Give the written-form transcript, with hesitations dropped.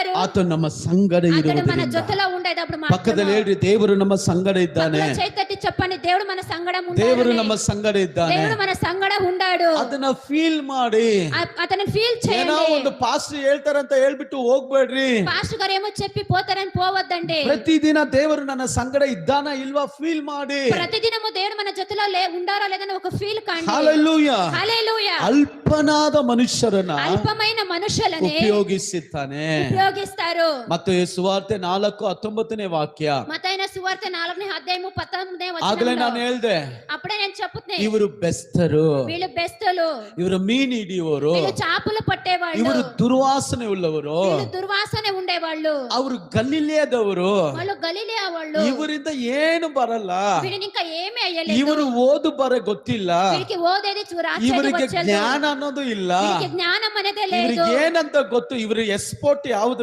ಉಂಟಾರು ಆತನು ನಮ್ಮ ಸಂಗಡ అతడు మన ಇರುವುದರಿಂದ. ಜೊತೆలో ఉండేటప్పుడు ಪಕ್ಕದಲ್ಲಿ ಹೇಳ್ರಿ, ದೇವರು ನಮ್ಮ ಸಂಗಡ ಇದ್ದಾನೆ. చైతట్టి చెప్పండి, దేవుడు మన సంగడం ದೇವರು ఉన్నాడు. ನಮ್ಮ ಸಂಗಡ ಇದ್ದಾನೆ. దేవుడు మన సంగడ ఉండాడు. ಅದನ್ನ ಫೀಲ್ ಮಾಡಿ. అతను ఫీల్ ಏನೋ చేయండి. ಒಂದು ಪಾಸ್ಟರ್ ಹೇಳ್ತಾರಂತ ಹೇಳ್ಬಿಟ್ಟು ಹೋಗ್ಬೇಡ್ರಿ. పాస్టర్ గారు ఏమో చెప్పి పోతారని పోవద్దండి. ಪ್ರತಿದಿನ ದೇವರು ನನ್ನ ಸಂಗಡ ಇದ್ದಾನ ಇಲ್ವಾ ಫೀಲ್ ಮಾಡಿ. ప్రతిదినము దేవుడు మన జೊತೆలో ఉండారా లేదని ఒక ఫీల్ కండి. ಹಲ್ಲೆಲೂಯಾ. హల్లెలూయా. ಅಲ್ಪನಾದ ಮನುಷ್ಯರನ್ನ అల్పమైన మనుషులని ಉಪಯೋಗಿಸುತ್ತಾನೆ. ఉపయోగిస్తారు. ಮತ್ತಾಯ ಸುವಾರ್ತೆ 4:19 ವಾಕ್ಯ. మత్తయి సువార్త 4:19 ಆಗಲೇ ನಾನು వచనంలో ಹೇಳ್ದೆ, అప్పుడే నేను చెప్తున్నా, ಇವರು ಬೆಸ್ತರು, వీళ్ళు బెస్తలు, ಇವರು ಮೀನು ಹಿಡಿಯುವರು, వీళ్ళు చేపలు పట్టేవాళ్ళు, ಇವರು ದುರ್ವಾಸನೆ ಉಳ್ಳವರು, వీళ్ళు దుర్వాసన ఉండేవాళ్ళు, ಅವರು ಗಲಿಲೇಯದವರು, వాళ్ళు గలిలయ వాళ్ళు. ಇವರಿಂದ ಏನು ಬರಲ್ಲ, వీళ్ళని ఇంకా ఏమీ అయ్యలేదు. ಇವರು ಓದು ಬರ ಗೊತ್ತಿಲ್ಲ, వీరికి ఓదేది రాసేది ಇವರಿಗೆ వచ్చేది, ಜ್ಞಾನ ಅನ್ನೋದು ಇಲ್ಲ, వీరికి జ్ఞానం అనేదే లేదు. ಇವರಿಗೆ ಏನಂತ ಗೊತ್ತು, ಇವರು ಎಸ್ಪೋರ್ಟ್ ಯಾವ್ದು